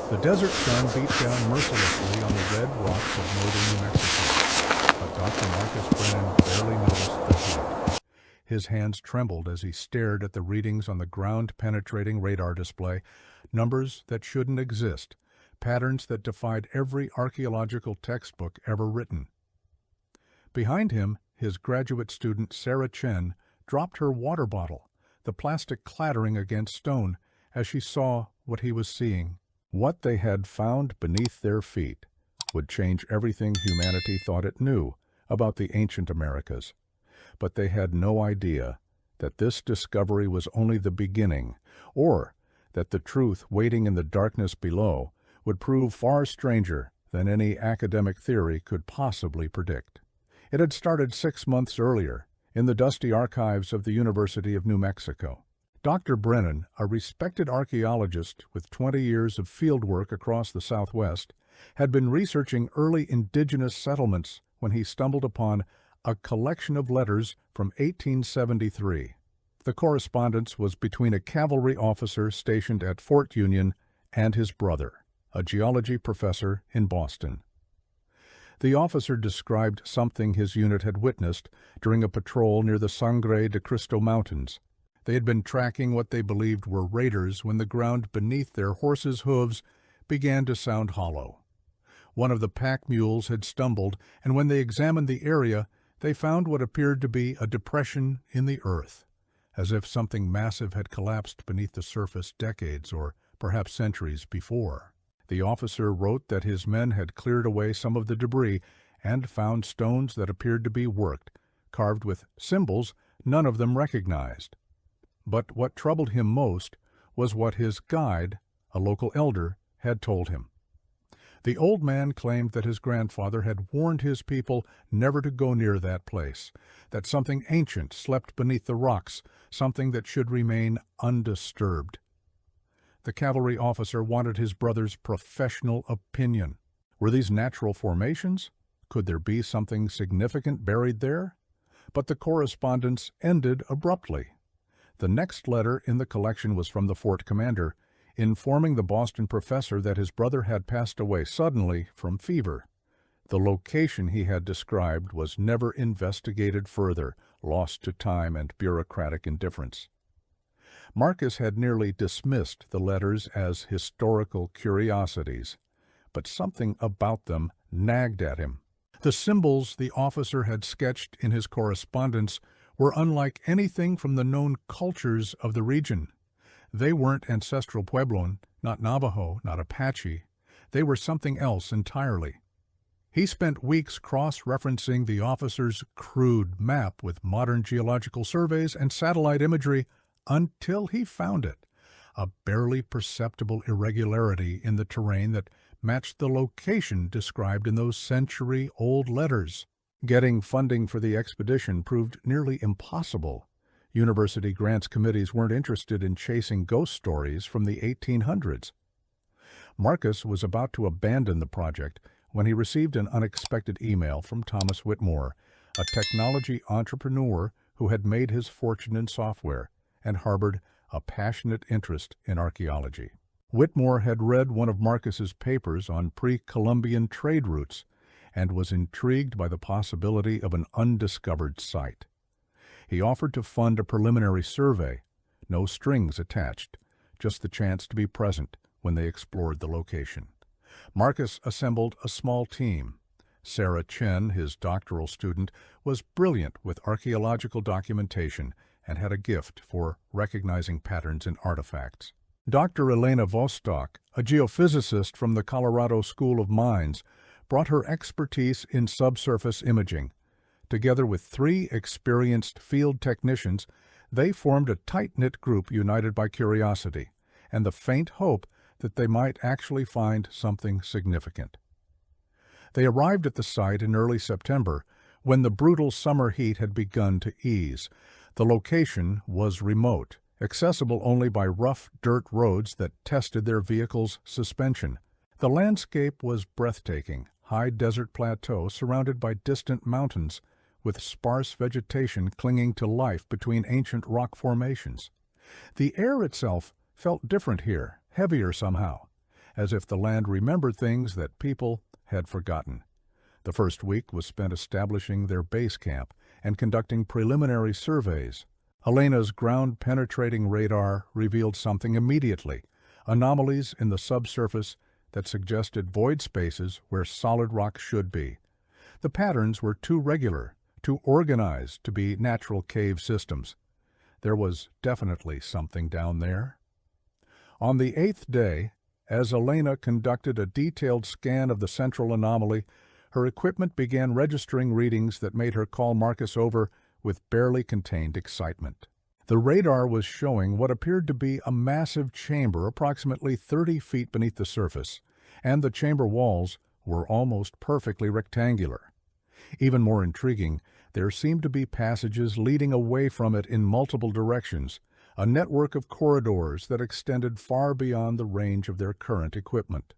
The desert sun beat down mercilessly on the red rocks of northern New Mexico, but Dr. Marcus Brennan barely noticed the heat. His hands trembled as he stared at the readings on the ground-penetrating radar display, numbers that shouldn't exist, patterns that defied every archaeological textbook ever written. Behind him, his graduate student Sarah Chen dropped her water bottle, the plastic clattering against stone, as she saw what he was seeing. What they had found beneath their feet would change everything humanity thought it knew about the ancient Americas. But they had no idea that this discovery was only the beginning, or that the truth waiting in the darkness below would prove far stranger than any academic theory could possibly predict. It had started 6 months earlier, in the dusty archives of the University of New Mexico. Dr. Brennan, a respected archaeologist with 20 years of fieldwork across the Southwest, had been researching early indigenous settlements when he stumbled upon a collection of letters from 1873. The correspondence was between a cavalry officer stationed at Fort Union and his brother, a geology professor in Boston. The officer described something his unit had witnessed during a patrol near the Sangre de Cristo Mountains. They had been tracking what they believed were raiders when the ground beneath their horses' hooves began to sound hollow. One of the pack mules had stumbled, and when they examined the area, they found what appeared to be a depression in the earth, as if something massive had collapsed beneath the surface decades or perhaps centuries before. The officer wrote that his men had cleared away some of the debris and found stones that appeared to be worked, carved with symbols none of them recognized. But what troubled him most was what his guide, a local elder, had told him. The old man claimed that his grandfather had warned his people never to go near that place, that something ancient slept beneath the rocks, something that should remain undisturbed. The cavalry officer wanted his brother's professional opinion. Were these natural formations? Could there be something significant buried there? But the correspondence ended abruptly. The next letter in the collection was from the fort commander, informing the Boston professor that his brother had passed away suddenly from fever. The location he had described was never investigated further, lost to time and bureaucratic indifference. Marcus had nearly dismissed the letters as historical curiosities, but something about them nagged at him. The symbols the officer had sketched in his correspondence were unlike anything from the known cultures of the region. They weren't ancestral Puebloan, not Navajo, not Apache. They were something else entirely. He spent weeks cross-referencing the officer's crude map with modern geological surveys and satellite imagery until he found it, a barely perceptible irregularity in the terrain that matched the location described in those century-old letters. Getting funding for the expedition proved nearly impossible. University grants committees weren't interested in chasing ghost stories from the 1800s. Marcus was about to abandon the project when he received an unexpected email from Thomas Whitmore, a technology entrepreneur who had made his fortune in software and harbored a passionate interest in archaeology. Whitmore had read one of Marcus's papers on pre-Columbian trade routes and was intrigued by the possibility of an undiscovered site. He offered to fund a preliminary survey, no strings attached, just the chance to be present when they explored the location. Marcus assembled a small team. Sarah Chen, his doctoral student, was brilliant with archaeological documentation and had a gift for recognizing patterns in artifacts. Dr. Elena Vostok, a geophysicist from the Colorado School of Mines, brought her expertise in subsurface imaging. Together with 3 experienced field technicians, they formed a tight-knit group united by curiosity and the faint hope that they might actually find something significant. They arrived at the site in early September, when the brutal summer heat had begun to ease. The location was remote, accessible only by rough dirt roads that tested their vehicles' suspension. The landscape was breathtaking, high desert plateau surrounded by distant mountains, with sparse vegetation clinging to life between ancient rock formations. The air itself felt different here, heavier somehow, as if the land remembered things that people had forgotten. The first week was spent establishing their base camp and conducting preliminary surveys. Elena's ground-penetrating radar revealed something immediately: anomalies in the subsurface that suggested void spaces where solid rock should be. The patterns were too regular, too organized to be natural cave systems. There was definitely something down there. On the 8th day, as Elena conducted a detailed scan of the central anomaly, her equipment began registering readings that made her call Marcus over with barely contained excitement. The radar was showing what appeared to be a massive chamber approximately 30 feet beneath the surface, and the chamber walls were almost perfectly rectangular. Even more intriguing, there seemed to be passages leading away from it in multiple directions, a network of corridors that extended far beyond the range of their current equipment.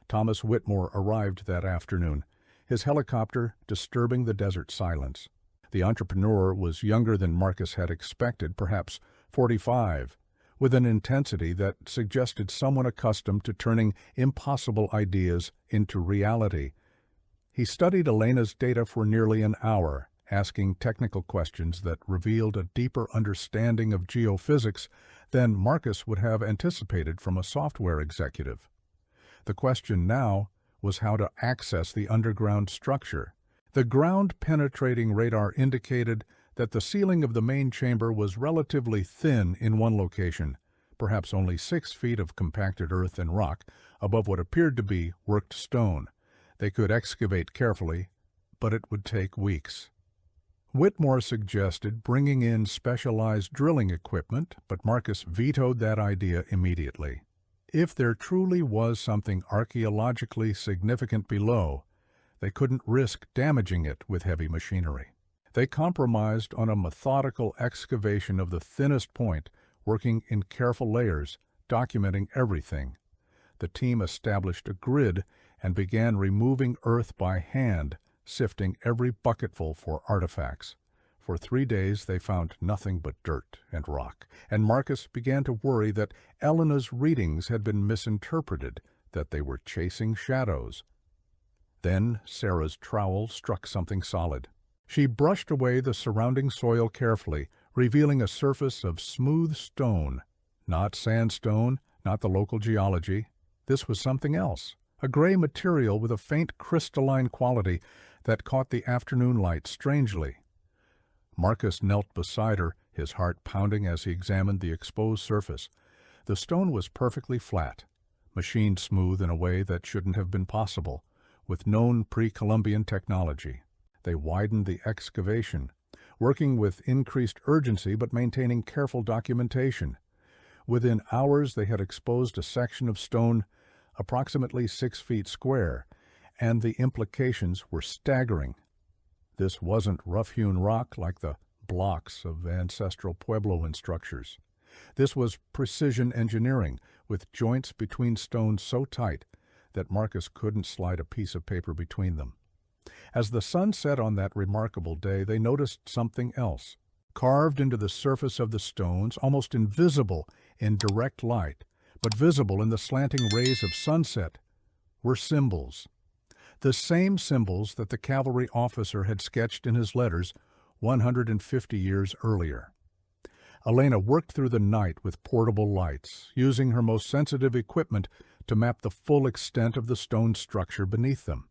Thomas Whitmore arrived that afternoon, his helicopter disturbing the desert silence. The entrepreneur was younger than Marcus had expected, perhaps 45, with an intensity that suggested someone accustomed to turning impossible ideas into reality. He studied Elena's data for nearly an hour, asking technical questions that revealed a deeper understanding of geophysics than Marcus would have anticipated from a software executive. The question now was how to access the underground structure. The ground-penetrating radar indicated that the ceiling of the main chamber was relatively thin in one location, perhaps only 6 feet of compacted earth and rock above what appeared to be worked stone. They could excavate carefully, but it would take weeks. Whitmore suggested bringing in specialized drilling equipment, but Marcus vetoed that idea immediately. If there truly was something archaeologically significant below, they couldn't risk damaging it with heavy machinery. They compromised on a methodical excavation of the thinnest point, working in careful layers, documenting everything. The team established a grid and began removing earth by hand, sifting every bucketful for artifacts. For 3 days they found nothing but dirt and rock, and Marcus began to worry that Elena's readings had been misinterpreted, that they were chasing shadows. Then Sarah's trowel struck something solid. She brushed away the surrounding soil carefully, revealing a surface of smooth stone. Not sandstone, not the local geology. This was something else, a gray material with a faint crystalline quality that caught the afternoon light strangely. Marcus knelt beside her, his heart pounding as he examined the exposed surface. The stone was perfectly flat, machined smooth in a way that shouldn't have been possible, with known pre-Columbian technology. They widened the excavation, working with increased urgency but maintaining careful documentation. Within hours they had exposed a section of stone approximately 6 feet square, and the implications were staggering. This wasn't rough-hewn rock like the blocks of ancestral Puebloan structures. This was precision engineering, with joints between stones so tight that Marcus couldn't slide a piece of paper between them. As the sun set on that remarkable day, they noticed something else. Carved into the surface of the stones, almost invisible in direct light, but visible in the slanting rays of sunset, were symbols. The same symbols that the cavalry officer had sketched in his letters 150 years earlier. Elena worked through the night with portable lights, using her most sensitive equipment to map the full extent of the stone structure beneath them.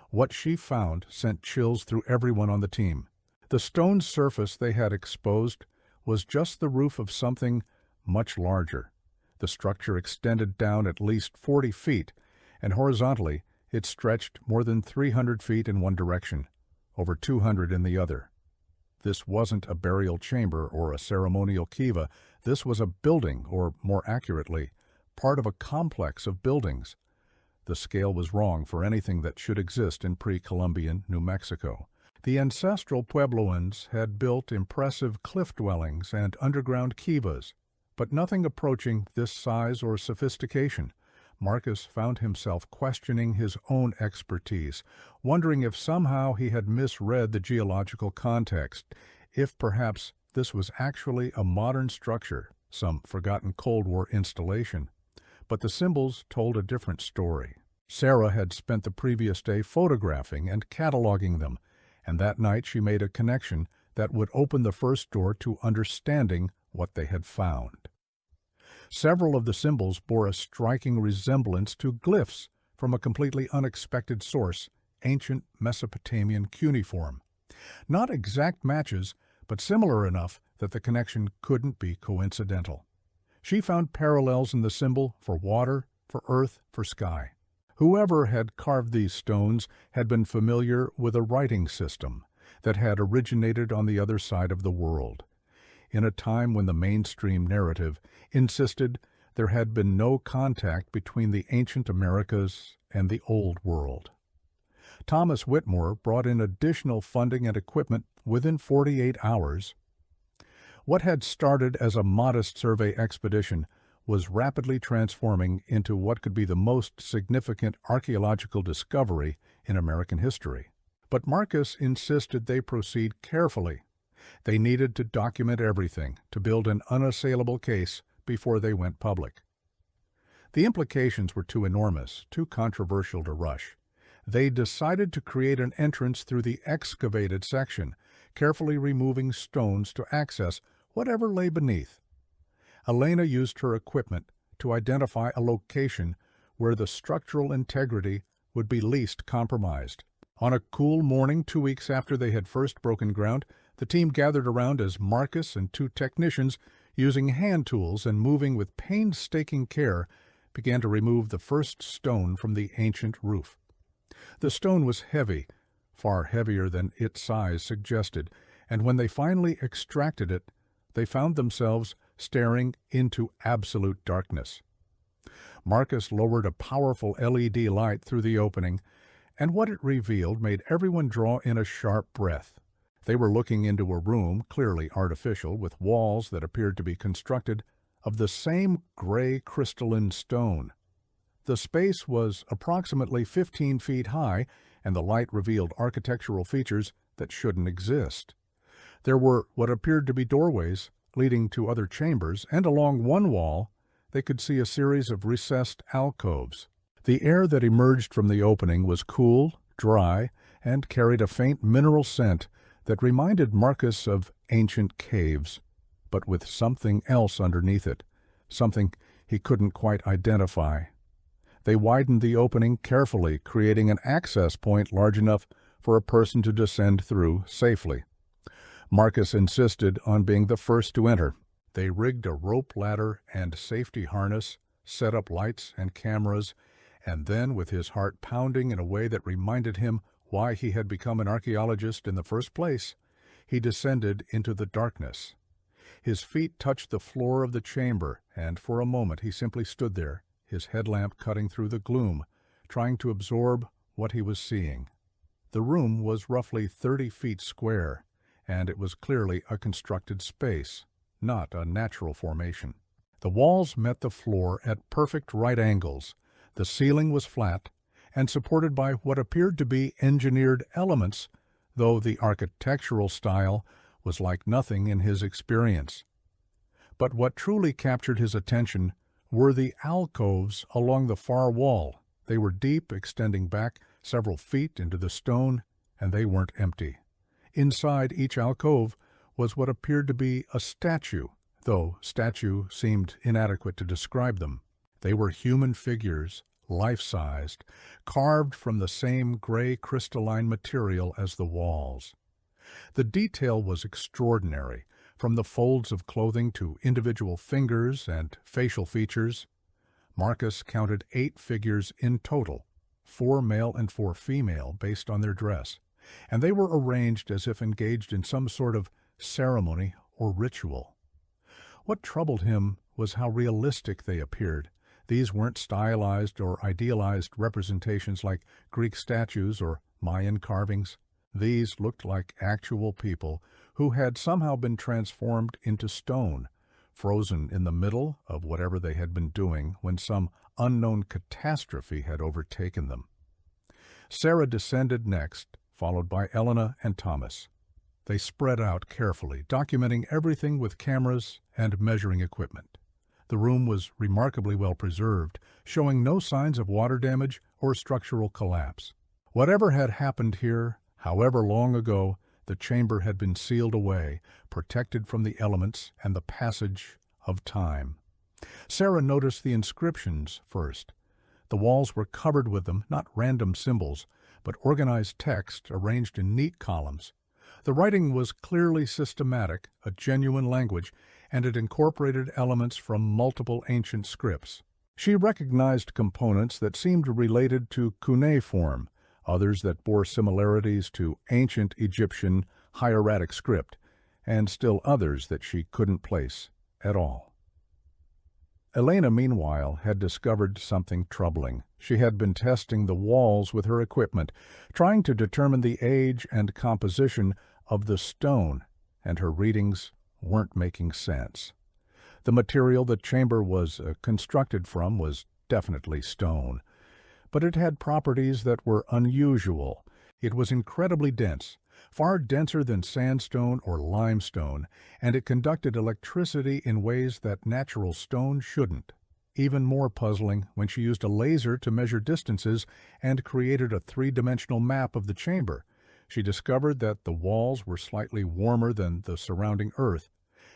What she found sent chills through everyone on the team. The stone surface they had exposed was just the roof of something much larger. The structure extended down at least 40 feet, and horizontally it stretched more than 300 feet in one direction, over 200 in the other. This wasn't a burial chamber or a ceremonial kiva. This was a building, or more accurately, part of a complex of buildings. The scale was wrong for anything that should exist in pre-Columbian New Mexico. The ancestral Puebloans had built impressive cliff dwellings and underground kivas, but nothing approaching this size or sophistication. Marcus found himself questioning his own expertise, wondering if somehow he had misread the geological context, if perhaps this was actually a modern structure, some forgotten Cold War installation. But the symbols told a different story. Sarah had spent the previous day photographing and cataloging them, and that night she made a connection that would open the first door to understanding what they had found. Several of the symbols bore a striking resemblance to glyphs from a completely unexpected source, ancient Mesopotamian cuneiform. Not exact matches, but similar enough that the connection couldn't be coincidental. She found parallels in the symbol for water, for earth, for sky. Whoever had carved these stones had been familiar with a writing system that had originated on the other side of the world, in a time when the mainstream narrative insisted there had been no contact between the ancient Americas and the Old World. Thomas Whitmore brought in additional funding and equipment within 48 hours. What had started as a modest survey expedition was rapidly transforming into what could be the most significant archaeological discovery in American history. But Marcus insisted they proceed carefully. They needed to document everything to build an unassailable case before they went public. The implications were too enormous, too controversial to rush. They decided to create an entrance through the excavated section, carefully removing stones to access whatever lay beneath. Elena used her equipment to identify a location where the structural integrity would be least compromised. On a cool morning 2 weeks after they had first broken ground, the team gathered around as Marcus and 2 technicians, using hand tools and moving with painstaking care, began to remove the first stone from the ancient roof. The stone was heavy, far heavier than its size suggested, and when they finally extracted it, they found themselves staring into absolute darkness. Marcus lowered a powerful LED light through the opening, and what it revealed made everyone draw in a sharp breath. They were looking into a room, clearly artificial, with walls that appeared to be constructed of the same gray crystalline stone. The space was approximately 15 feet high, and the light revealed architectural features that shouldn't exist. There were what appeared to be doorways leading to other chambers, and along one wall they could see a series of recessed alcoves. The air that emerged from the opening was cool, dry, and carried a faint mineral scent that reminded Marcus of ancient caves, but with something else underneath it, something he couldn't quite identify. They widened the opening carefully, creating an access point large enough for a person to descend through safely. Marcus insisted on being the first to enter. They rigged a rope ladder and safety harness, set up lights and cameras, and then, with his heart pounding in a way that reminded him why he had become an archaeologist in the first place, he descended into the darkness. His feet touched the floor of the chamber, and for a moment he simply stood there, his headlamp cutting through the gloom, trying to absorb what he was seeing. The room was roughly 30 feet square, and it was clearly a constructed space, not a natural formation. The walls met the floor at perfect right angles. The ceiling was flat and supported by what appeared to be engineered elements, though the architectural style was like nothing in his experience. But what truly captured his attention were the alcoves along the far wall. They were deep, extending back several feet into the stone, and they weren't empty. Inside each alcove was what appeared to be a statue, though statue seemed inadequate to describe them. They were human figures, life-sized, carved from the same gray crystalline material as the walls. The detail was extraordinary, from the folds of clothing to individual fingers and facial features. Marcus counted 8 figures in total, 4 male and 4 female based on their dress, and they were arranged as if engaged in some sort of ceremony or ritual. What troubled him was how realistic they appeared. These weren't stylized or idealized representations like Greek statues or Mayan carvings. These looked like actual people who had somehow been transformed into stone, frozen in the middle of whatever they had been doing when some unknown catastrophe had overtaken them. Sarah descended next, followed by Elena and Thomas. They spread out carefully, documenting everything with cameras and measuring equipment. The room was remarkably well preserved, showing no signs of water damage or structural collapse. Whatever had happened here, however long ago, the chamber had been sealed away, protected from the elements and the passage of time. Sarah noticed the inscriptions first. The walls were covered with them, not random symbols, but organized text arranged in neat columns. The writing was clearly systematic, a genuine language, and it incorporated elements from multiple ancient scripts. She recognized components that seemed related to cuneiform, others that bore similarities to ancient Egyptian hieratic script, and still others that she couldn't place at all. Elena, meanwhile, had discovered something troubling. She had been testing the walls with her equipment, trying to determine the age and composition of the stone, and her readings weren't making sense. The material the chamber was constructed from was definitely stone, but it had properties that were unusual. It was incredibly dense, far denser than sandstone or limestone, and it conducted electricity in ways that natural stone shouldn't. Even more puzzling when she used a laser to measure distances and created a three-dimensional map of the chamber. She discovered that the walls were slightly warmer than the surrounding earth,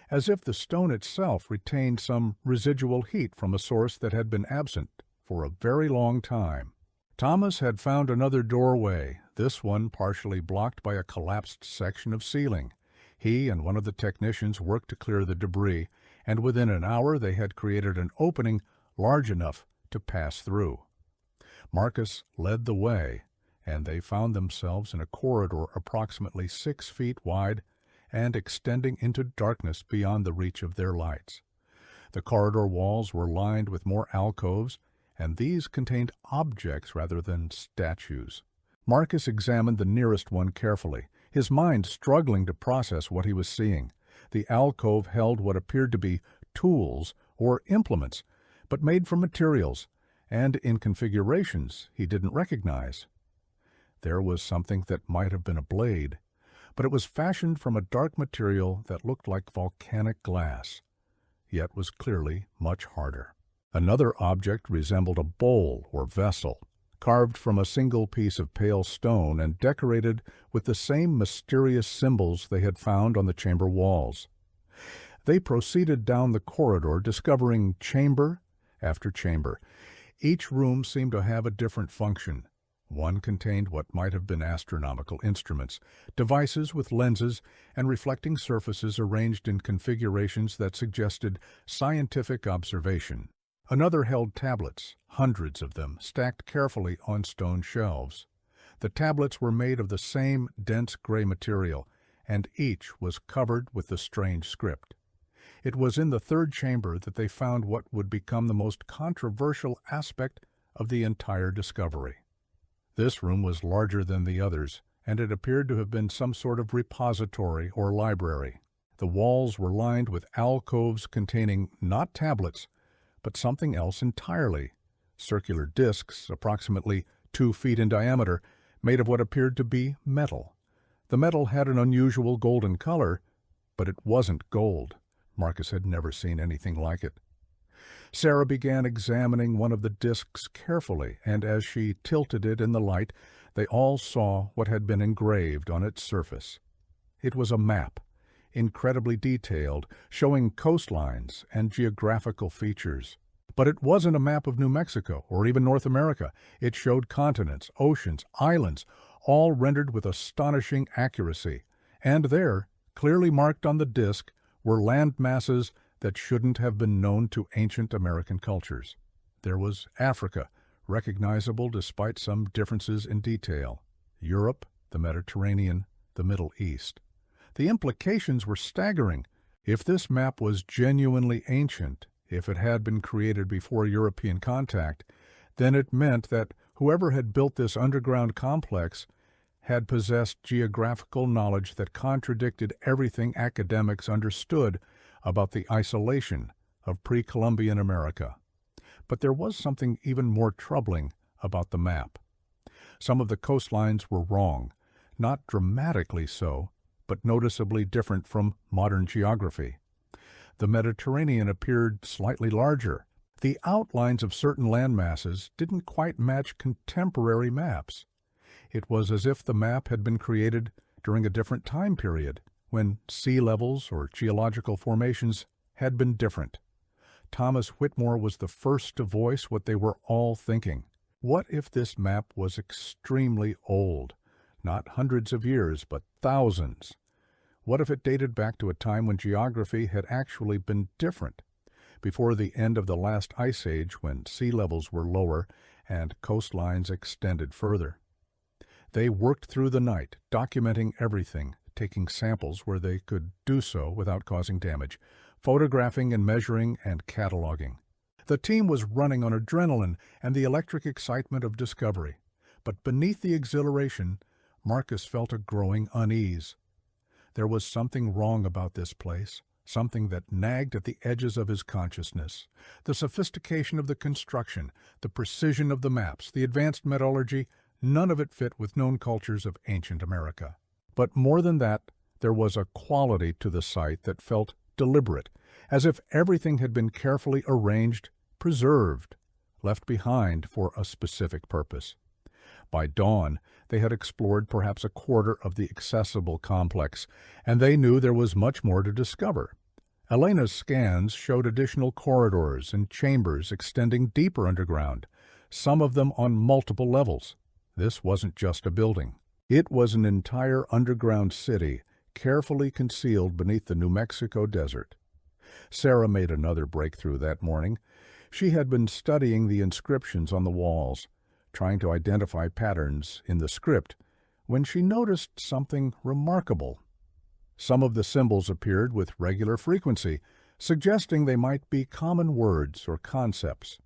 as if the stone itself retained some residual heat from a source that had been absent for a very long time. Thomas had found another doorway, this one partially blocked by a collapsed section of ceiling. He and one of the technicians worked to clear the debris, and within an hour they had created an opening large enough to pass through. Marcus led the way, and they found themselves in a corridor approximately 6 feet wide and extending into darkness beyond the reach of their lights. The corridor walls were lined with more alcoves, and these contained objects rather than statues. Marcus examined the nearest one carefully, his mind struggling to process what he was seeing. The alcove held what appeared to be tools or implements, but made from materials, and in configurations he didn't recognize. There was something that might have been a blade, but it was fashioned from a dark material that looked like volcanic glass, yet was clearly much harder. Another object resembled a bowl or vessel, carved from a single piece of pale stone and decorated with the same mysterious symbols they had found on the chamber walls. They proceeded down the corridor, discovering chamber after chamber. Each room seemed to have a different function. One contained what might have been astronomical instruments, devices with lenses and reflecting surfaces arranged in configurations that suggested scientific observation. Another held tablets, hundreds of them, stacked carefully on stone shelves. The tablets were made of the same dense gray material, and each was covered with the strange script. It was in the third chamber that they found what would become the most controversial aspect of the entire discovery. This room was larger than the others, and it appeared to have been some sort of repository or library. The walls were lined with alcoves containing not tablets, but something else entirely. Circular discs, approximately 2 feet in diameter, made of what appeared to be metal. The metal had an unusual golden color, but it wasn't gold. Marcus had never seen anything like it. Sarah began examining one of the discs carefully, and as she tilted it in the light, they all saw what had been engraved on its surface. It was a map, incredibly detailed, showing coastlines and geographical features. But it wasn't a map of New Mexico or even North America. It showed continents, oceans, islands, all rendered with astonishing accuracy. And there, clearly marked on the disc, were land masses that shouldn't have been known to ancient American cultures. There was Africa, recognizable despite some differences in detail. Europe, the Mediterranean, the Middle East. The implications were staggering. If this map was genuinely ancient, if it had been created before European contact, then it meant that whoever had built this underground complex had possessed geographical knowledge that contradicted everything academics understood about the isolation of pre-Columbian America. But there was something even more troubling about the map. Some of the coastlines were wrong, not dramatically so, but noticeably different from modern geography. The Mediterranean appeared slightly larger. The outlines of certain land masses didn't quite match contemporary maps. It was as if the map had been created during a different time period, when sea levels or geological formations had been different. Thomas Whitmore was the first to voice what they were all thinking. What if this map was extremely old? Not hundreds of years, but thousands. What if it dated back to a time when geography had actually been different, before the end of the last ice age, when sea levels were lower and coastlines extended further? They worked through the night, documenting everything, taking samples where they could do so without causing damage, photographing and measuring and cataloging. The team was running on adrenaline and the electric excitement of discovery. But beneath the exhilaration, Marcus felt a growing unease. There was something wrong about this place, something that nagged at the edges of his consciousness. The sophistication of the construction, the precision of the maps, the advanced metallurgy, none of it fit with known cultures of ancient America. But more than that, there was a quality to the site that felt deliberate, as if everything had been carefully arranged, preserved, left behind for a specific purpose. By dawn, they had explored perhaps a quarter of the accessible complex, and they knew there was much more to discover. Elena's scans showed additional corridors and chambers extending deeper underground, some of them on multiple levels. This wasn't just a building. It was an entire underground city, carefully concealed beneath the New Mexico desert. Sarah made another breakthrough that morning. She had been studying the inscriptions on the walls, trying to identify patterns in the script, when she noticed something remarkable. Some of the symbols appeared with regular frequency, suggesting they might be common words or concepts.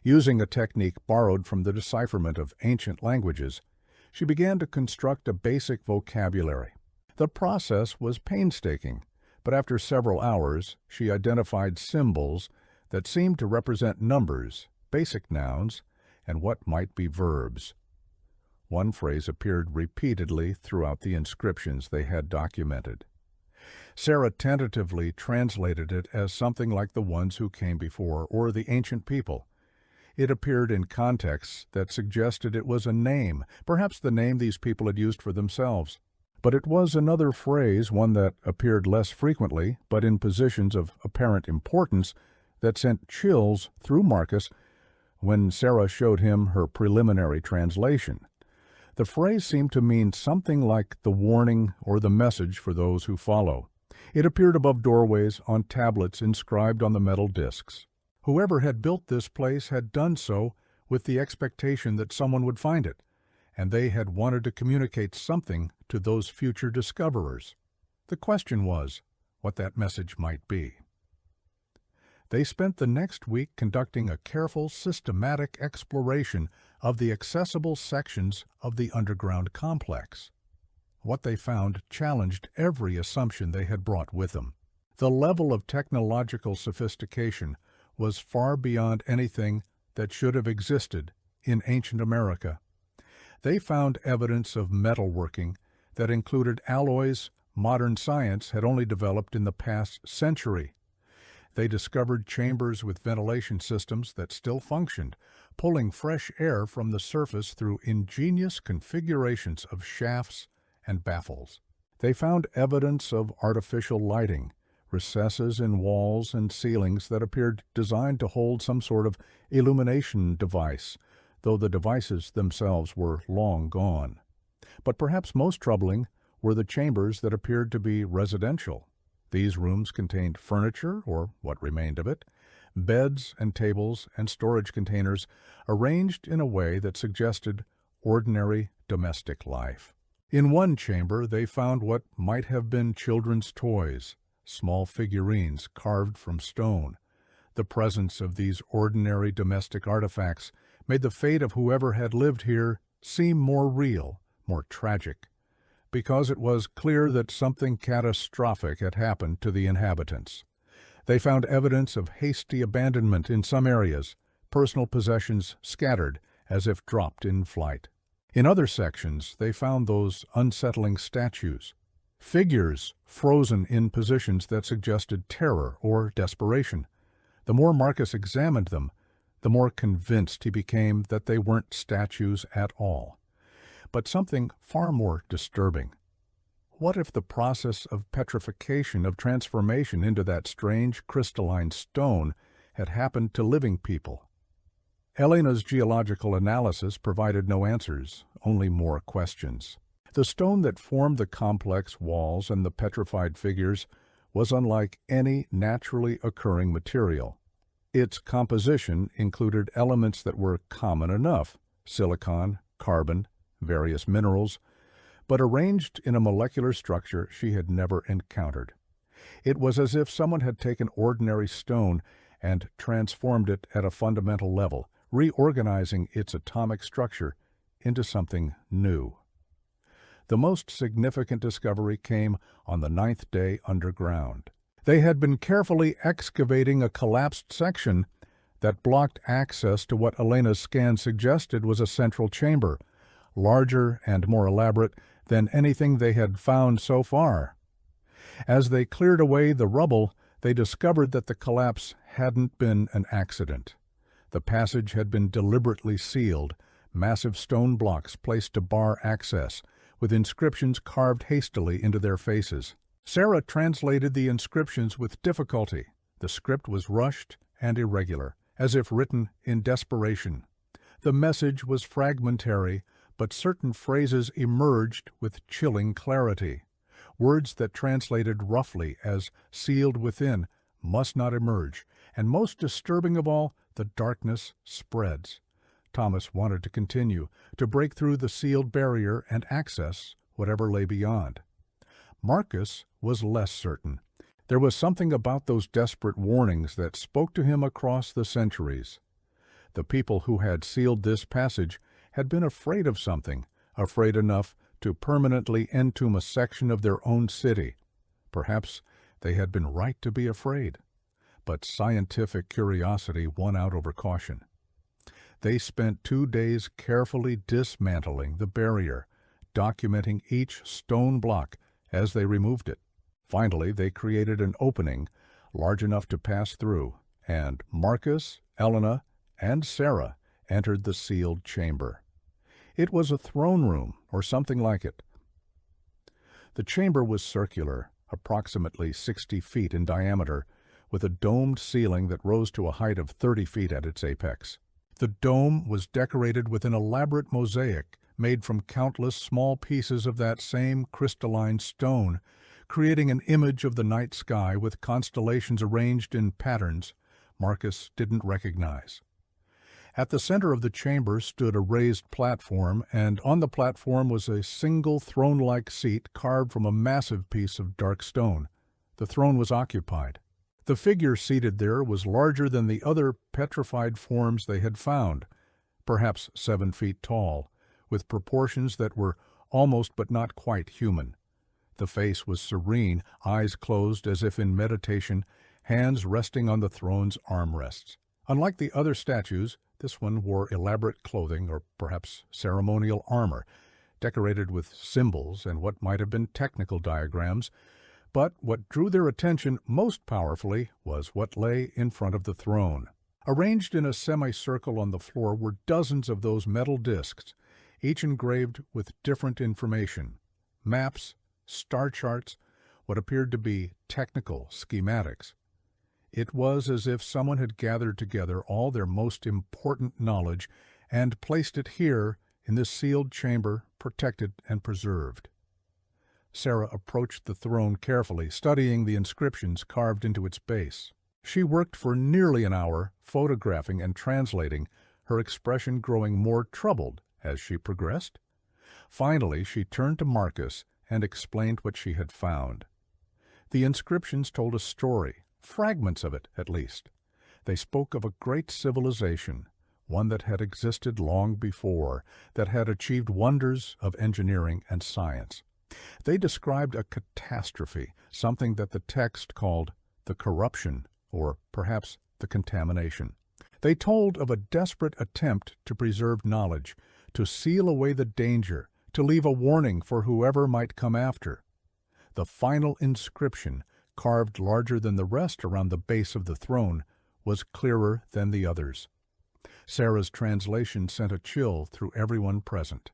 Using a technique borrowed from the decipherment of ancient languages, she began to construct a basic vocabulary. The process was painstaking, but after several hours, she identified symbols that seemed to represent numbers, basic nouns, and what might be verbs. One phrase appeared repeatedly throughout the inscriptions they had documented. Sarah tentatively translated it as something like the ones who came before, or the ancient people. It appeared in contexts that suggested it was a name, perhaps the name these people had used for themselves. But it was another phrase, one that appeared less frequently, but in positions of apparent importance, that sent chills through Marcus when Sarah showed him her preliminary translation. The phrase seemed to mean something like the warning or the message for those who follow. It appeared above doorways on tablets inscribed on the metal discs. Whoever had built this place had done so with the expectation that someone would find it, and they had wanted to communicate something to those future discoverers. The question was what that message might be. They spent the next week conducting a careful, systematic exploration of the accessible sections of the underground complex. What they found challenged every assumption they had brought with them. The level of technological sophistication was far beyond anything that should have existed in ancient America. They found evidence of metalworking that included alloys modern science had only developed in the past century. They discovered chambers with ventilation systems that still functioned, pulling fresh air from the surface through ingenious configurations of shafts and baffles. They found evidence of artificial lighting, recesses in walls and ceilings that appeared designed to hold some sort of illumination device, though the devices themselves were long gone. But perhaps most troubling were the chambers that appeared to be residential. These rooms contained furniture, or what remained of it, beds and tables and storage containers arranged in a way that suggested ordinary domestic life. In one chamber they found what might have been children's toys, small figurines carved from stone. The presence of these ordinary domestic artifacts made the fate of whoever had lived here seem more real, more tragic, because it was clear that something catastrophic had happened to the inhabitants. They found evidence of hasty abandonment in some areas, personal possessions scattered as if dropped in flight. In other sections, they found those unsettling statues, Figures frozen in positions that suggested terror or desperation. The more Marcus examined them, the more convinced he became that they weren't statues at all, but something far more disturbing. What if the process of petrification, of transformation into that strange crystalline stone, had happened to living people? Elena's geological analysis provided no answers, only more questions. The stone that formed the complex walls and the petrified figures was unlike any naturally occurring material. Its composition included elements that were common enough: silicon, carbon, various minerals, but arranged in a molecular structure she had never encountered. It was as if someone had taken ordinary stone and transformed it at a fundamental level, reorganizing its atomic structure into something new. The most significant discovery came on the 9th day underground. They had been carefully excavating a collapsed section that blocked access to what Elena's scan suggested was a central chamber, larger and more elaborate than anything they had found so far. As they cleared away the rubble, they discovered that the collapse hadn't been an accident. The passage had been deliberately sealed, massive stone blocks placed to bar access, with inscriptions carved hastily into their faces. Sarah translated the inscriptions with difficulty. The script was rushed and irregular, as if written in desperation. The message was fragmentary, but certain phrases emerged with chilling clarity. Words that translated roughly as "sealed within" must not emerge, and most disturbing of all, the darkness spreads. Thomas wanted to continue, to break through the sealed barrier and access whatever lay beyond. Marcus was less certain. There was something about those desperate warnings that spoke to him across the centuries. The people who had sealed this passage had been afraid of something, afraid enough to permanently entomb a section of their own city. Perhaps they had been right to be afraid, but scientific curiosity won out over caution. They spent 2 days carefully dismantling the barrier, documenting each stone block as they removed it. Finally, they created an opening large enough to pass through, and Marcus, Elena, and Sarah entered the sealed chamber. It was a throne room, or something like it. The chamber was circular, approximately 60 feet in diameter, with a domed ceiling that rose to a height of 30 feet at its apex. The dome was decorated with an elaborate mosaic made from countless small pieces of that same crystalline stone, creating an image of the night sky with constellations arranged in patterns Marcus didn't recognize. At the center of the chamber stood a raised platform, and on the platform was a single throne-like seat carved from a massive piece of dark stone. The throne was occupied. The figure seated there was larger than the other petrified forms they had found, perhaps 7 feet tall, with proportions that were almost but not quite human. The face was serene, eyes closed as if in meditation, hands resting on the throne's armrests. Unlike the other statues, this one wore elaborate clothing, or perhaps ceremonial armor, decorated with symbols and what might have been technical diagrams, but what drew their attention most powerfully was what lay in front of the throne. Arranged in a semicircle on the floor were dozens of those metal discs, each engraved with different information: maps, star charts, what appeared to be technical schematics. It was as if someone had gathered together all their most important knowledge and placed it here in this sealed chamber, protected and preserved. Sarah approached the throne carefully, studying the inscriptions carved into its base. She worked for nearly an hour, photographing and translating, her expression growing more troubled as she progressed. Finally, she turned to Marcus and explained what she had found. The inscriptions told a story, fragments of it at least. They spoke of a great civilization, one that had existed long before, that had achieved wonders of engineering and science. They described a catastrophe, something that the text called the corruption, or perhaps the contamination. They told of a desperate attempt to preserve knowledge, to seal away the danger, to leave a warning for whoever might come after. The final inscription, carved larger than the rest around the base of the throne, was clearer than the others. Sarah's translation sent a chill through everyone present.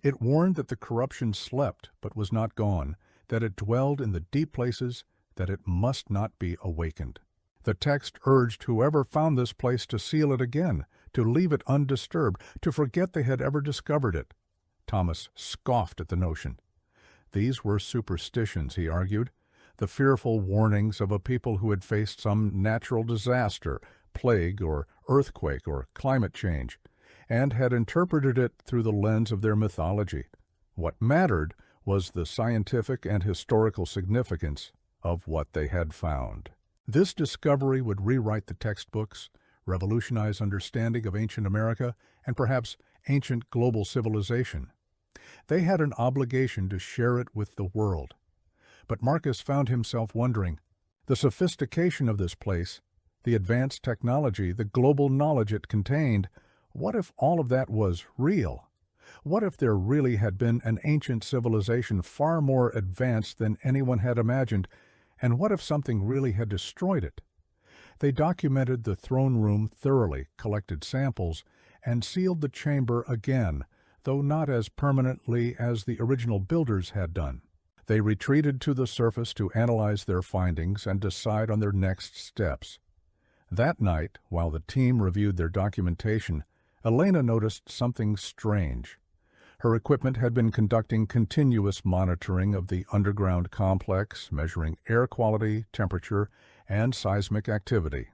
It warned that the corruption slept but was not gone, that it dwelled in the deep places, that it must not be awakened. The text urged whoever found this place to seal it again, to leave it undisturbed, to forget they had ever discovered it. Thomas scoffed at the notion. These were superstitions, he argued, the fearful warnings of a people who had faced some natural disaster, plague or earthquake or climate change, and had interpreted it through the lens of their mythology. What mattered was the scientific and historical significance of what they had found. This discovery would rewrite the textbooks, revolutionize understanding of ancient America, and perhaps ancient global civilization. They had an obligation to share it with the world. But Marcus found himself wondering, the sophistication of this place, the advanced technology, the global knowledge it contained, what if all of that was real? What if there really had been an ancient civilization far more advanced than anyone had imagined, and what if something really had destroyed it? They documented the throne room thoroughly, collected samples, and sealed the chamber again, though not as permanently as the original builders had done. They retreated to the surface to analyze their findings and decide on their next steps. That night, while the team reviewed their documentation, Elena noticed something strange. Her equipment had been conducting continuous monitoring of the underground complex, measuring air quality, temperature, and seismic activity.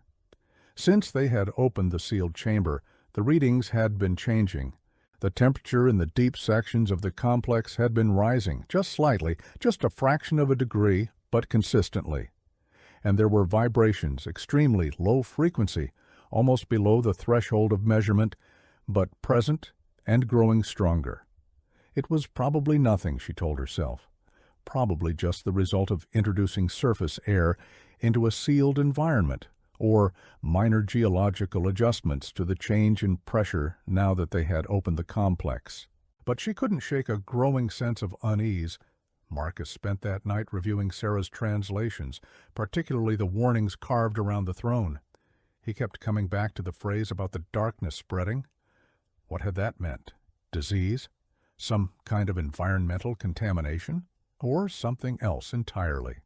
Since they had opened the sealed chamber, the readings had been changing. The temperature in the deep sections of the complex had been rising, just slightly, just a fraction of a degree, but consistently. And there were vibrations, extremely low frequency, almost below the threshold of measurement, but present and growing stronger. It was probably nothing, she told herself. Probably just the result of introducing surface air into a sealed environment, or minor geological adjustments to the change in pressure now that they had opened the complex. But she couldn't shake a growing sense of unease. Marcus spent that night reviewing Sarah's translations, particularly the warnings carved around the throne. He kept coming back to the phrase about the darkness spreading. What had that meant? Disease? Some kind of environmental contamination? Or something else entirely?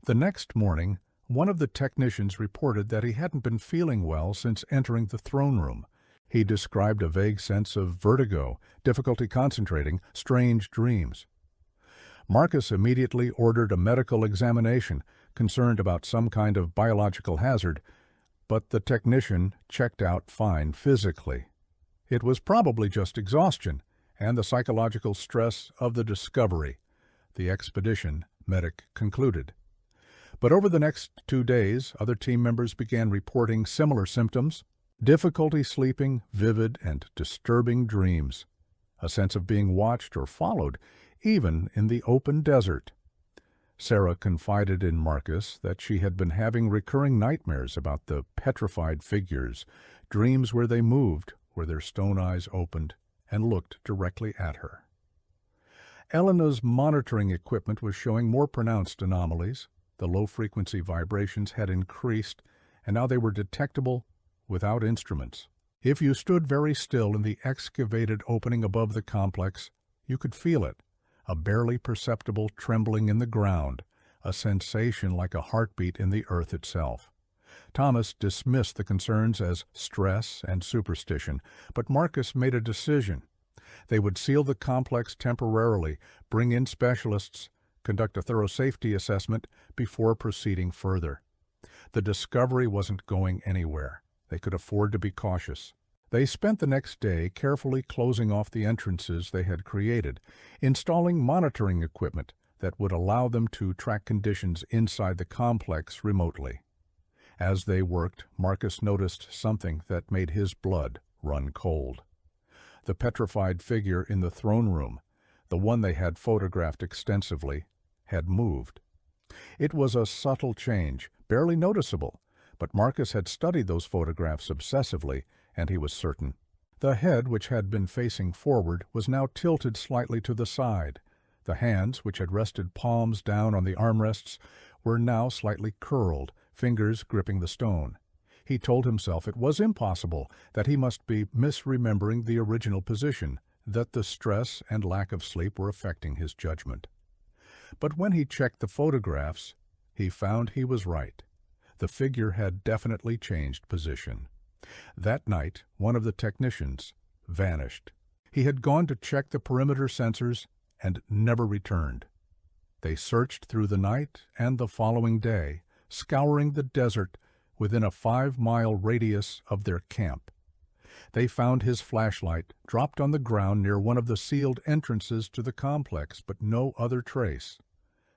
The next morning, one of the technicians reported that he hadn't been feeling well since entering the throne room. He described a vague sense of vertigo, difficulty concentrating, strange dreams. Marcus immediately ordered a medical examination, concerned about some kind of biological hazard, but the technician checked out fine physically. It was probably just exhaustion and the psychological stress of the discovery, the expedition medic concluded. But over the next 2 days, other team members began reporting similar symptoms: difficulty sleeping, vivid and disturbing dreams, a sense of being watched or followed, even in the open desert. Sarah confided in Marcus that she had been having recurring nightmares about the petrified figures, dreams where they moved, where their stone eyes opened and looked directly at her. Elena's monitoring equipment was showing more pronounced anomalies. The low-frequency vibrations had increased, and now they were detectable without instruments. If you stood very still in the excavated opening above the complex, you could feel it, a barely perceptible trembling in the ground, a sensation like a heartbeat in the earth itself. Thomas dismissed the concerns as stress and superstition, but Marcus made a decision. They would seal the complex temporarily, bring in specialists, conduct a thorough safety assessment before proceeding further. The discovery wasn't going anywhere. They could afford to be cautious. They spent the next day carefully closing off the entrances they had created, installing monitoring equipment that would allow them to track conditions inside the complex remotely. As they worked, Marcus noticed something that made his blood run cold. The petrified figure in the throne room, the one they had photographed extensively, had moved. It was a subtle change, barely noticeable, but Marcus had studied those photographs obsessively, and he was certain. The head, which had been facing forward, was now tilted slightly to the side. The hands, which had rested palms down on the armrests, were now slightly curled, fingers gripping the stone. He told himself it was impossible, that he must be misremembering the original position, that the stress and lack of sleep were affecting his judgment. But when he checked the photographs, he found he was right. The figure had definitely changed position. That night, one of the technicians vanished. He had gone to check the perimeter sensors and never returned. They searched through the night and the following day, scouring the desert within a 5-mile radius of their camp. They found his flashlight dropped on the ground near one of the sealed entrances to the complex, but no other trace.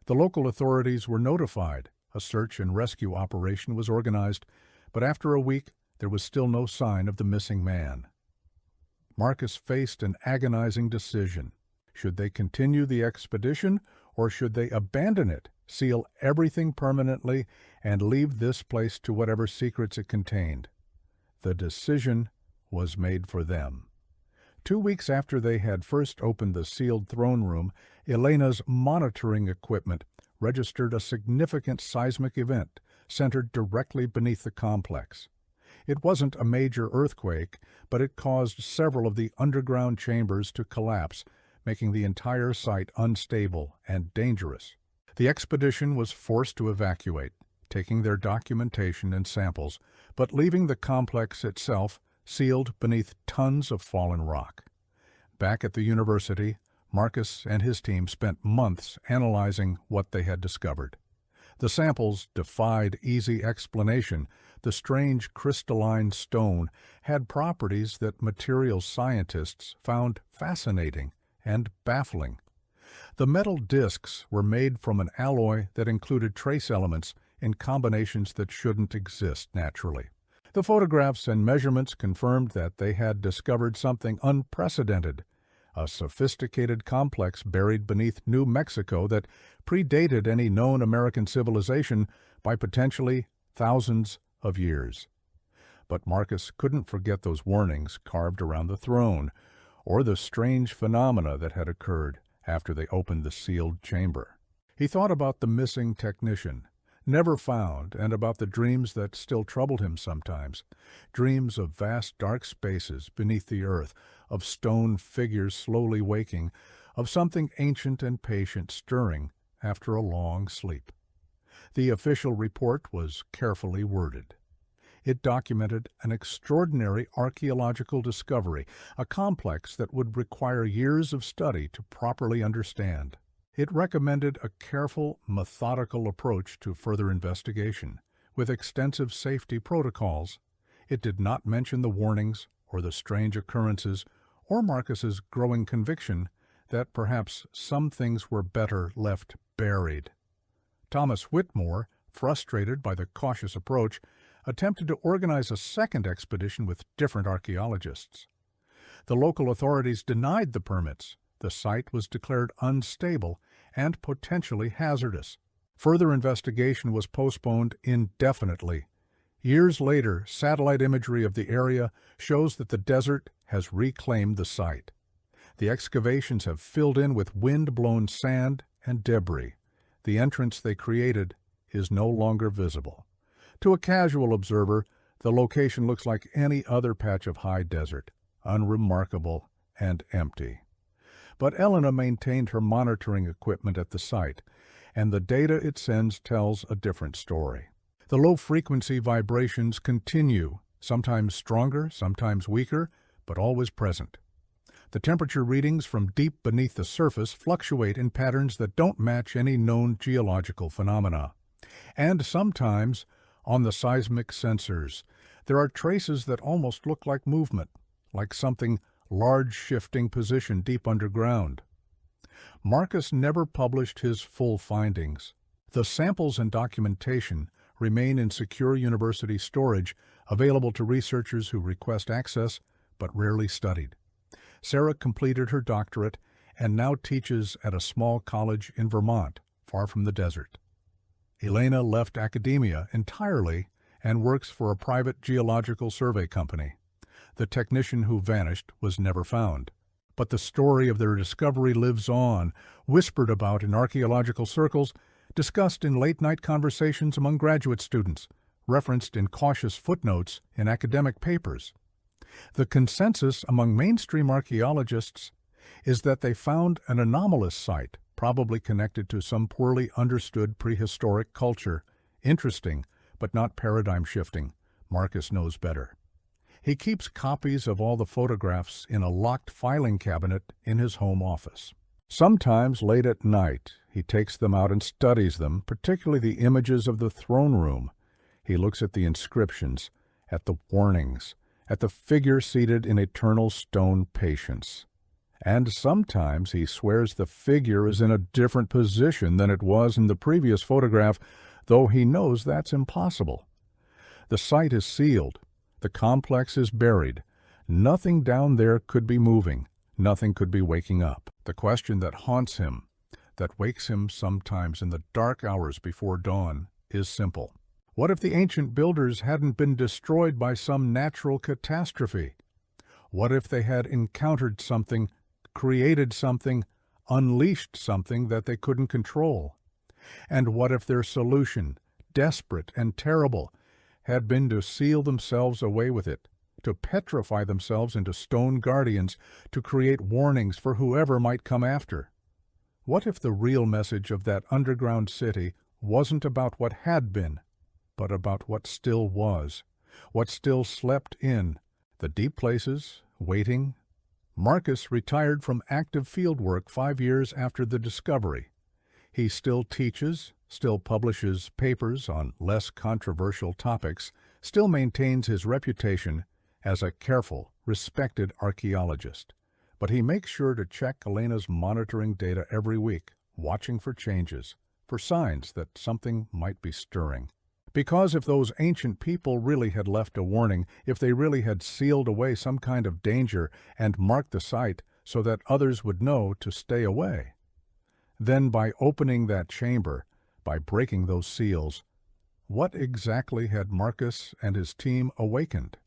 The local authorities were notified. A search and rescue operation was organized, but after a week there was still no sign of the missing man. Marcus faced an agonizing decision. Should they continue the expedition, or should they abandon it, seal everything permanently, and leave this place to whatever secrets it contained? The decision was made for them. 2 weeks after they had first opened the sealed throne room, Elena's monitoring equipment registered a significant seismic event centered directly beneath the complex. It wasn't a major earthquake, but it caused several of the underground chambers to collapse, making the entire site unstable and dangerous. The expedition was forced to evacuate, taking their documentation and samples, but leaving the complex itself sealed beneath tons of fallen rock. Back at the university, Marcus and his team spent months analyzing what they had discovered. The samples defied easy explanation. The strange crystalline stone had properties that materials scientists found fascinating and baffling. The metal discs were made from an alloy that included trace elements in combinations that shouldn't exist naturally. The photographs and measurements confirmed that they had discovered something unprecedented, a sophisticated complex buried beneath New Mexico that predated any known American civilization by potentially thousands of years. But Marcus couldn't forget those warnings carved around the throne, or the strange phenomena that had occurred after they opened the sealed chamber. He thought about the missing technician, never found, and about the dreams that still troubled him sometimes, dreams of vast dark spaces beneath the earth, of stone figures slowly waking, of something ancient and patient stirring after a long sleep. The official report was carefully worded. It documented an extraordinary archaeological discovery, a complex that would require years of study to properly understand. It recommended a careful, methodical approach to further investigation, with extensive safety protocols. It did not mention the warnings or the strange occurrences, or Marcus's growing conviction that perhaps some things were better left buried. Thomas Whitmore, frustrated by the cautious approach, attempted to organize a second expedition with different archaeologists. The local authorities denied the permits. The site was declared unstable and potentially hazardous. Further investigation was postponed indefinitely. Years later, satellite imagery of the area shows that the desert has reclaimed the site. The excavations have filled in with wind-blown sand and debris. The entrance they created is no longer visible. To a casual observer, the location looks like any other patch of high desert, unremarkable and empty. But Elena maintained her monitoring equipment at the site, and the data it sends tells a different story. The low-frequency vibrations continue, sometimes stronger, sometimes weaker, but always present. The temperature readings from deep beneath the surface fluctuate in patterns that don't match any known geological phenomena. And sometimes, on the seismic sensors, there are traces that almost look like movement, like something large shifting position deep underground. Marcus never published his full findings. The samples and documentation remain in secure university storage, available to researchers who request access but rarely studied. Sarah completed her doctorate and now teaches at a small college in Vermont, far from the desert. Elena left academia entirely and works for a private geological survey company. The technician who vanished was never found. But the story of their discovery lives on, whispered about in archaeological circles, discussed in late-night conversations among graduate students, referenced in cautious footnotes in academic papers. The consensus among mainstream archaeologists is that they found an anomalous site, probably connected to some poorly understood prehistoric culture. Interesting, but not paradigm-shifting. Marcus knows better. He keeps copies of all the photographs in a locked filing cabinet in his home office. Sometimes late at night, he takes them out and studies them, particularly the images of the throne room. He looks at the inscriptions, at the warnings, at the figure seated in eternal stone patience. And sometimes he swears the figure is in a different position than it was in the previous photograph, though he knows that's impossible. The site is sealed. The complex is buried. Nothing down there could be moving. Nothing could be waking up. The question that haunts him, that wakes him sometimes in the dark hours before dawn, is simple. What if the ancient builders hadn't been destroyed by some natural catastrophe? What if they had encountered something, created something, unleashed something that they couldn't control? And what if their solution, desperate and terrible, had been to seal themselves away with it, to petrify themselves into stone guardians, to create warnings for whoever might come after? What if the real message of that underground city wasn't about what had been, but about what still was, what still slept in, the deep places, waiting? Marcus retired from active fieldwork 5 years after the discovery. He still teaches, still publishes papers on less controversial topics, still maintains his reputation as a careful, respected archaeologist. But he makes sure to check Elena's monitoring data every week, watching for changes, for signs that something might be stirring. Because if those ancient people really had left a warning, if they really had sealed away some kind of danger and marked the site so that others would know to stay away, then by opening that chamber, by breaking those seals, what exactly had Marcus and his team awakened?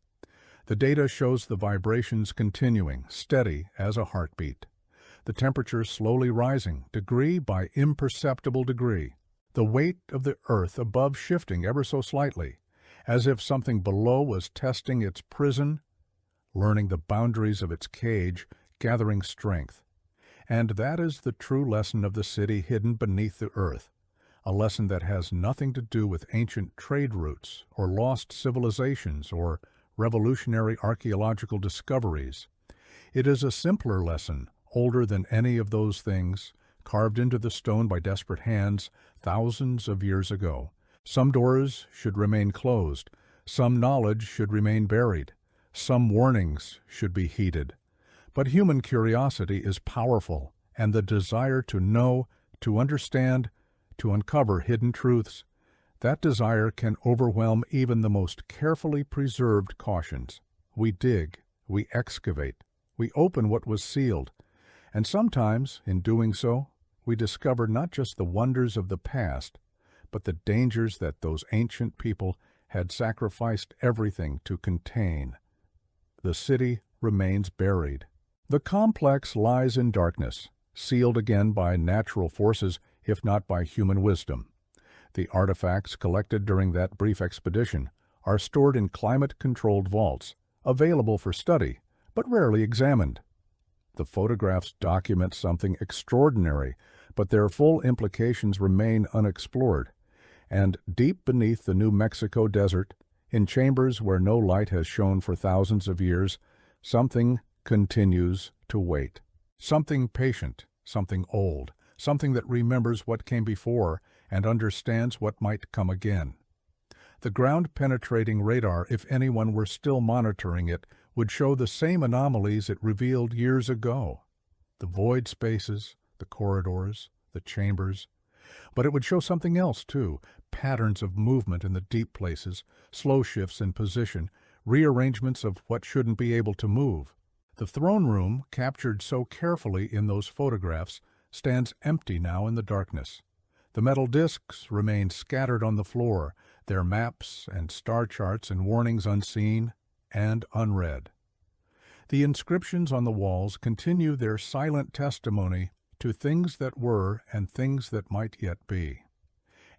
The data shows the vibrations continuing, steady as a heartbeat. The temperature slowly rising, degree by imperceptible degree. The weight of the earth above shifting ever so slightly, as if something below was testing its prison, learning the boundaries of its cage, gathering strength. And that is the true lesson of the city hidden beneath the earth, a lesson that has nothing to do with ancient trade routes or lost civilizations or revolutionary archaeological discoveries. It is a simpler lesson, older than any of those things, carved into the stone by desperate hands thousands of years ago. Some doors should remain closed, some knowledge should remain buried, some warnings should be heeded. But human curiosity is powerful, and the desire to know, to understand, to uncover hidden truths, that desire can overwhelm even the most carefully preserved cautions. We dig, we excavate, we open what was sealed, and sometimes, in doing so, we discover not just the wonders of the past, but the dangers that those ancient people had sacrificed everything to contain. The city remains buried. The complex lies in darkness, sealed again by natural forces, if not by human wisdom. The artifacts collected during that brief expedition are stored in climate-controlled vaults, available for study, but rarely examined. The photographs document something extraordinary, but their full implications remain unexplored. And deep beneath the New Mexico desert, in chambers where no light has shone for thousands of years, something continues to wait. Something patient, something old, something that remembers what came before and understands what might come again. The ground-penetrating radar, if anyone were still monitoring it, would show the same anomalies it revealed years ago. The void spaces, the corridors, the chambers. But it would show something else, too, patterns of movement in the deep places, slow shifts in position, rearrangements of what shouldn't be able to move. The throne room, captured so carefully in those photographs, stands empty now in the darkness. The metal discs remain scattered on the floor, their maps and star charts and warnings unseen and unread. The inscriptions on the walls continue their silent testimony to things that were and things that might yet be.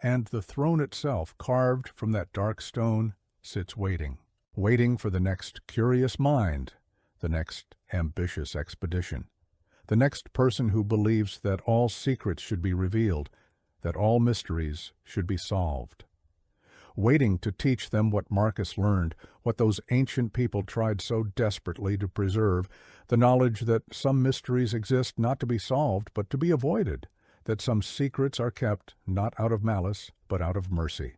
And the throne itself, carved from that dark stone, sits waiting for the next curious mind, the next ambitious expedition, the next person who believes that all secrets should be revealed, that all mysteries should be solved. Waiting to teach them what Marcus learned, what those ancient people tried so desperately to preserve, the knowledge that some mysteries exist not to be solved but to be avoided, that some secrets are kept not out of malice but out of mercy.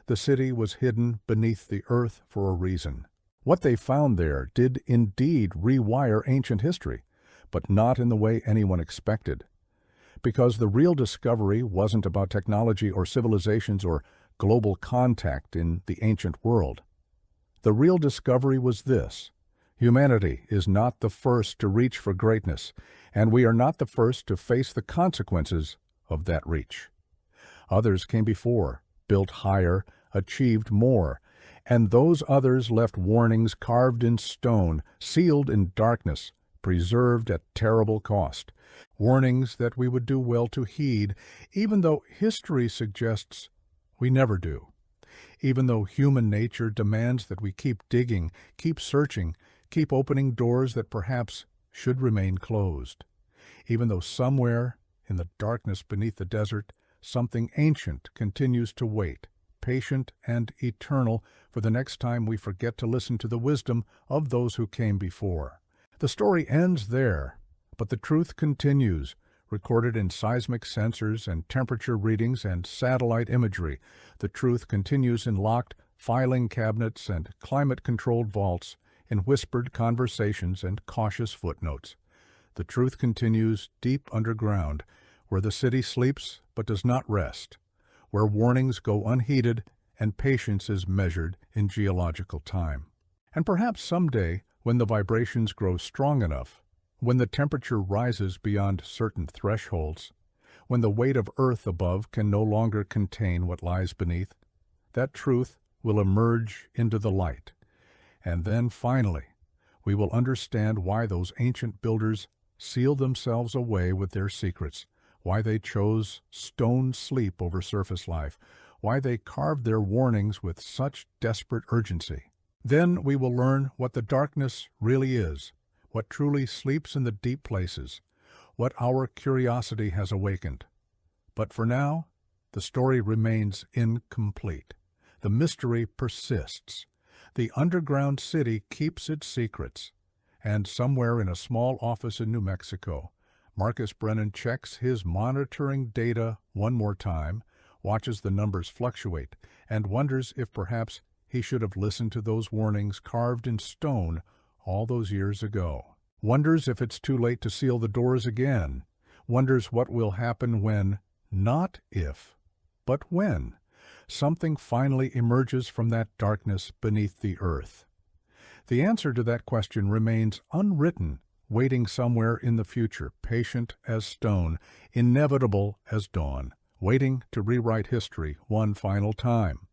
The city was hidden beneath the earth for a reason. What they found there did indeed rewire ancient history, but not in the way anyone expected. Because the real discovery wasn't about technology or civilizations or global contact in the ancient world. The real discovery was this: humanity is not the first to reach for greatness, and we are not the first to face the consequences of that reach. Others came before, built higher, achieved more, and those others left warnings carved in stone, sealed in darkness, preserved at terrible cost, warnings that we would do well to heed, even though history suggests we never do, even though human nature demands that we keep digging, keep searching, keep opening doors that perhaps should remain closed, even though somewhere in the darkness beneath the desert, something ancient continues to wait, patient and eternal, for the next time we forget to listen to the wisdom of those who came before. The story ends there, but the truth continues, recorded in seismic sensors and temperature readings and satellite imagery. The truth continues in locked filing cabinets and climate-controlled vaults, in whispered conversations and cautious footnotes. The truth continues deep underground, where the city sleeps but does not rest, where warnings go unheeded and patience is measured in geological time. And perhaps someday, when the vibrations grow strong enough, when the temperature rises beyond certain thresholds, when the weight of earth above can no longer contain what lies beneath, that truth will emerge into the light. And then, finally, we will understand why those ancient builders sealed themselves away with their secrets, why they chose stone sleep over surface life, why they carved their warnings with such desperate urgency. Then we will learn what the darkness really is, what truly sleeps in the deep places, what our curiosity has awakened. But for now, the story remains incomplete. The mystery persists. The underground city keeps its secrets. And somewhere in a small office in New Mexico, Marcus Brennan checks his monitoring data one more time, watches the numbers fluctuate, and wonders if perhaps he should have listened to those warnings carved in stone all those years ago. Wonders if it's too late to seal the doors again. Wonders what will happen when, not if, but when, something finally emerges from that darkness beneath the earth. The answer to that question remains unwritten, waiting somewhere in the future, patient as stone, inevitable as dawn, waiting to rewrite history one final time.